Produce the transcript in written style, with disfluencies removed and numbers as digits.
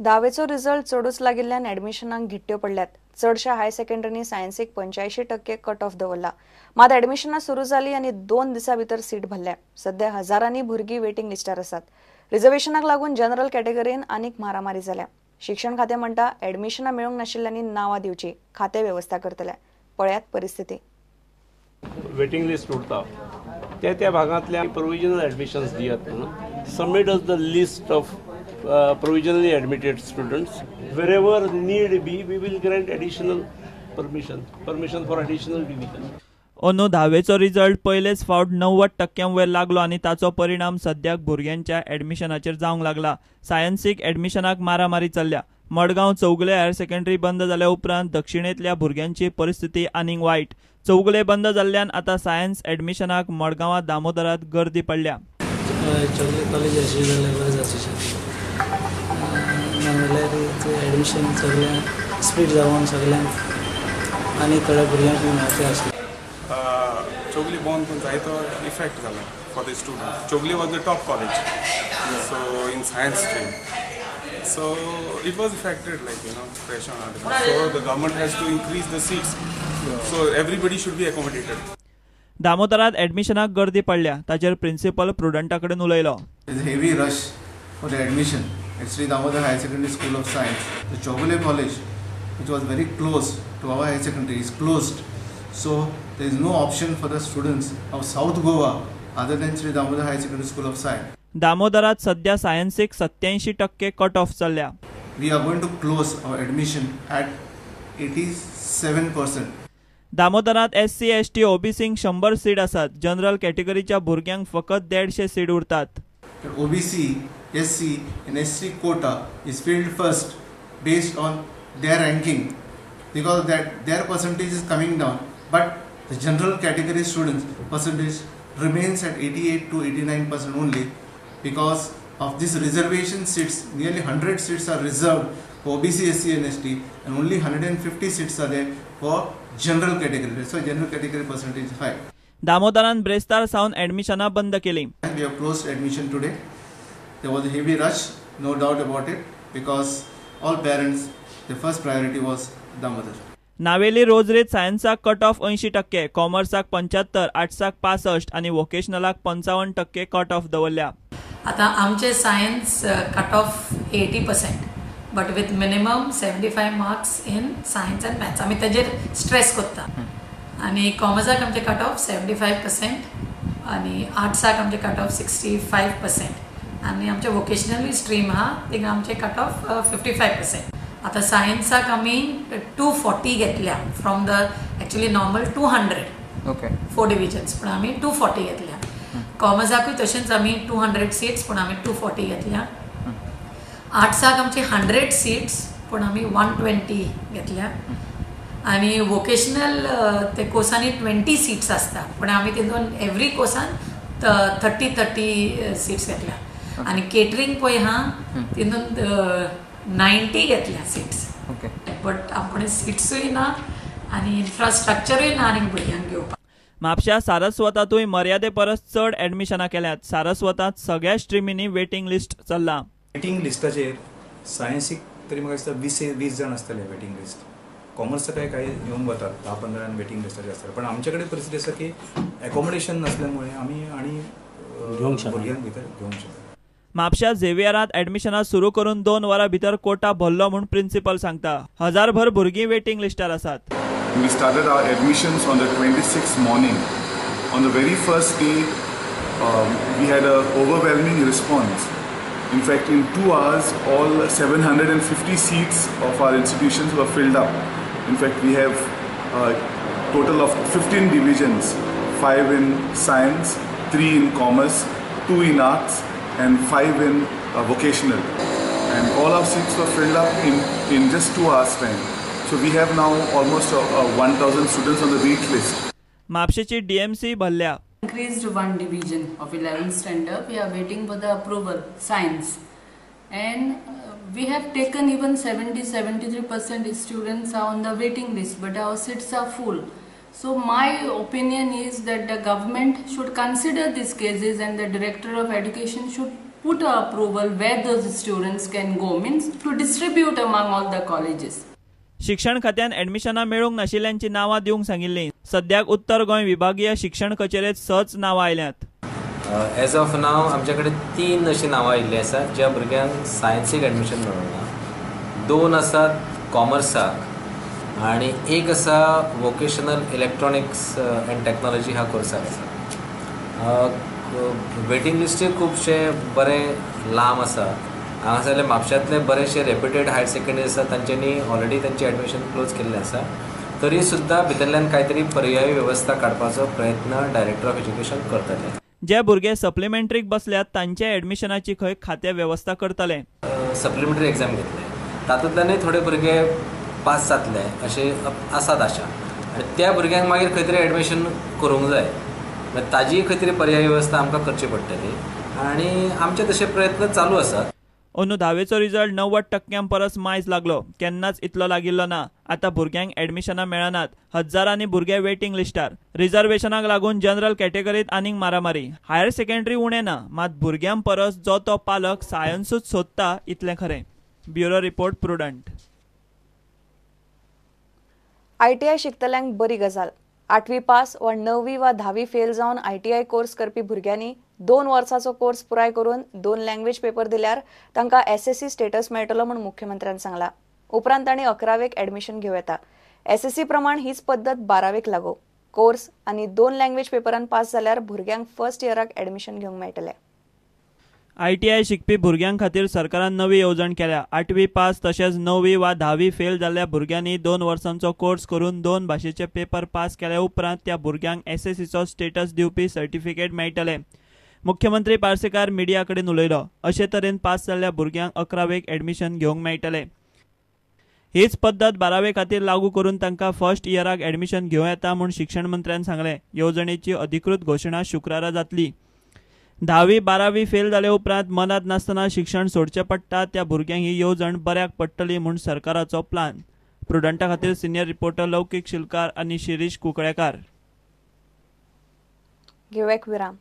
धावेचो result चडूच लागिल्ल्यान एडमिशनाक गिट्ट्यो पडल्यात. चडशा हाय सेकंडरीनी सायन्सीक 85% कट ऑफ दवरला. मात एडमिशनां सुरू जाली आनी 2 दिसां भितर सीट भरल्या. सध्या हजारांनी भुरगीं वेटिंग लिस्टार आसात. रिझर्वेशनाक लागून जनरल कॅटेगरीन आनीक मारामारी जाल्या. शिक्षण खातें म्हणटा एडमिशनां मेळूंक नाशिल्ल्यांनी नांवां दिवची, खातें वेवस्था करतले. पळयात परिस्थिती. वेटिंग लिस्ट उरता त्या भागांतल्या प्रोविजनल एडमिशन्स दियात म्हणून submit us the list of provisionally admitted students. Wherever need be, we will grant additional permission for additional division. अंदू धावेचो रिझल्ट पयलेच फावट 90% वयर लागलो आनी ताचो परिणाम सद्याक भुरग्यांच्या एडमिशनाचेर जावंक लागला. सायन्सीक एडमिशनाक मारामारी चल्ल्या. मडगांव चौगुले हायर सेकंडरी बंद जाल्या उपरांत दक्षिणेंतल्या भुरग्यांची परिस्थिती आनीक वायट. चौगुले बंद जाल्ल्यान आतां सायन्स एडमिशनाक मडगांवां दामोदरात गर्दी पडल्या. एडमिशन सगळ्यांक स्पीड जावन सगळ्यांक आनी थोड्या भुरग्यांक मेळचें आसलें. चौगुले बंद करून जायतो इफेक्ट जाला for the student. Chougule was the top college so in science stream. So it was affected, pressure on it. So the government has to increase the seats. So everybody should be accommodated. दामोदरात एडमिशनाक गर्दी पडल्या. ताचेर principal प्रुडंटा कडेन उलयलो. There is a heavy rush for the admission at Sri Damodar Higher Secondary School of Science. The Chogule College, which was very close to our higher secondary, is closed. So there is no option for the students of South Goa other than Sri Damodar Higher Secondary School of Science. दामोदरात सध्या सायन्सीक 87% cut off चल्ल्या. We are going to close our admission at 87%. दामोदरात SC, ST, OBC 100 seat आसात. General कॅटेगरीच्या भुरग्यांक फकत 150 seat उरतात. OBC, SC and ST quota is filled first based on their ranking because that their percentage is coming down, but the general category students percentage remains at 88 to 89% only because of this reservation seats. Nearly 100 seats are reserved for OBC, SC and ST and only 150 seats are there for general category. So general category percentage is high. Damodaran ब्रेस्तार सावन एडमिशनां बंद केली. We have closed admission today. There was a heavy rush, no doubt about it, because all parents, the first priority was Damodar. नावेली रोजरीत सायन्साक cut off 80%, कॉमर्साक 75%, आर्ट्साक 65% आणि वोकेशनलाक 55% cut off दवरल्या. आता आमचे science cut off 80%, but with minimum 75 marks in science and maths. आम्ही ताजेर स्ट्रेस करता. आणि कॉमर्साक आमचे कट ऑफ 75% आणि आर्ट्साक आमचे कट ऑफ 65% आणि आमचे वोकेशनल स्ट्रीम हा थिंग आमचे कट ऑफ 55%. आता सायन्साक आम्ही 240 घेतल्या from the actually normal 200. Okay 4 divisions पण आम्ही 240 घेतल्या. कॉमर्साकूय तशेंच आम्ही 200 सीट्स पण आम्ही 240 घेतल्या. आर्ट्साक आमचे 100 सीट्स पण आम्ही 120 घेतल्या. आणि वोकेशनल ते कोर्सांनी 20 सीट्स असता पण आम्ही तितून एवरी कोर्सान 30 सीट्स घेतल्या. आणि केटरिंग पळय हा तितून 90 घेतल्या सीट्स. ओके बट आपण सीट्सूय ना आणि इन्फ्रास्ट्रक्चरूय ना आनी भुरग्यांक घेवपाक. म्हापश्या सारस्वतातूय मर्यादे परस चड एडमिशनां केल्यात. सारस्वतात सगळ्या स्ट्रिमींनी वेटिंग लिस्ट चल्ला. वेटिंग लिस्टाचेर सायन्सीक तरी म्हाका दिसता 20 जाण आसतले वेटिंग लिस्ट. कॉमर्साक काही येवन वतात 10-15 वेटिंग लिस्टाचेर आसतले. पण आमचे कडेन परिस्थिती आसा की एकोमोडेशन नसल्यामुळे आमी आनी भुरग्यांक भितर घेवंक शकता. म्हापश्या झेवियरांत एडमिशनां सुरू करून 2 वरां भितर कोटा भरलो म्हूण प्रिन्सिपल सांगता. हजारभर भुरगीं वेटिंग लिस्टार आसात. We started our admissions on the 26th morning. On the very first day, we had an overwhelming response. In fact, in 2 hours, all 750 seats of our institutions were filled up. In fact, we have a total of 15 divisions, 5 in science, 3 in commerce, 2 in arts, and 5 in vocational. And all our seats were filled up in just 2 hours time. So we have now almost 1,000 students on the wait list. म्हापशेची DMC भरल्या. Increased 1 division of 11th standard. We are waiting for the approval, science. And we have taken even 73% students are on the waiting list, but our seats are full. So my opinion is that the government should consider these cases and the Director of Education should put a approval where those students can go, means to distribute among all the colleges. शिक्षण खात्यान ऍडमिशनां मेळूंक नाशिल्ल्यांची नावां दिवंक सांगिल्लीं. सद्याक उत्तर गोंय विभागीय शिक्षण कचेरेंत 6 नावां आयल्यांत. एज ऑफ नाव आमचे कडेन 3 अशी नावां आयिल्ली आसात ज्या भुरग्यांक सायन्सीक ऍडमिशन मेळूंक 2 आसात कॉमर्साक आनी 1 आसा वोकेशनल इलेक्ट्रॉनिक्स एंड टेक्नॉलॉजी ह्या कोर्साक आसा. वेटिंग लिस्टूय खुबशे बरें लांब आसा. हांगासरले म्हापश्यांतले बरेचशे रेप्युटेड हायर सेकंडरी आसा तांच्यांनी ऑलरेडी तांचें ऍडमिशन क्लोज केल्लें आसा. तरी सुद्दां भितरल्यान कांय तरी पर्यायी वेवस्था काडपाचो प्रयत्न डायरेक्टर ऑफ एज्युकेशन करतले. जे भुरगे सप्लिमेंटरीक बसल्यात तांचे ऍडमिशनाची खंय खाते वेवस्था करतले. सप्लिमेंटरी एग्जाम घेतले तातूंतल्यानय थोडे भुरगे पास जातले अशे आसात आशा. आनी त्या भुरग्यांक मागीर खंय तरी ऍडमिशन करूंक जाय. ताजी खंय तरी पर्यायी वेवस्था आमकां करची पडटली आनी आमचे तशे प्रयत्न चालू आसात. अंदू 10वेचो रिजल्ट 90% परस मायज लागलो. केन्नाच इतलो लागिल्लो ना. आतां भुरग्यांक ऍडमिशनां मेळनात. हजारांनी भुरगे वेटिंग लिस्टार. रिजर्वेशनाक लागून जनरल कॅटेगरीत आनीक मारामारी. हायर सेकंडरी उणें ना, मात भुरग्यां परस जो तो पालक सायन्सूच सोदता इतलें खरें. Bureau report prudent. ITI शिकतल्यांक बरी गजाल. 8वी पास वा 9वी वा 10वी फेल जावन ITI कोर्स करपी भुरग्यांनी 2 वर्सांचो कोर्स पुराय करून 2 लँग्वेज पेपर दिल्यार तांकां SSC स्टेटस मेळटलो म्हूण मुख्यमंत्र्यान सांगला. उपरांत तांणी 11वेक ऍडमिशन घेवं येता. SSC प्रमाण हीच पद्दत 12वेक लागू. कोर्स आनी 2 लँग्वेज पेपरान पास जाल्यार भुरग्यांक फर्स्ट इयराक ऍडमिशन घेवंक मेळटलें. ITI शिकपी भुरग्यां खातीर सरकारान नवी येवजण केल्या. 8वी पास तशेंच 9वी वा 10वी फेल जाल्ल्या भुरग्यांनी 2 वर्सांचो कोर्स करून 2 भाशेचे पेपर पास केल्या उपरांत त्या भुरग्यांक SSCचो स्टेटस दिवपी सर्टिफिकेट मेळटलें. मुख्यमंत्री पार्सेकार मिडिया कडेन उलयलो. अशे तरेन पास जाल्ल्या भुरग्यांक 11वेक ऍडमिशन घेवंक मेळटलें. हीच पद्दत 12वे खातीर लागू करून तांकां फर्स्ट इयराक ऍडमिशन घेवं येता म्हूण शिक्षण मंत्र्यान सांगलें. येवजणेची अधिकृत घोशणा शुक्रारा जातली. 10वी 12वी फेल जाले उपरांत मनात नासतना शिक्षण सोडचें पडटा त्या भुरग्यांक ही येवजण बऱ्याक पडटली म्हूण सरकाराचो प्लान. प्रुडंटा खातीर सिनियर रिपोर्टर लौकीक शिलकार आनी शिरीश कुंकळेकार. घेवूया एक विराम.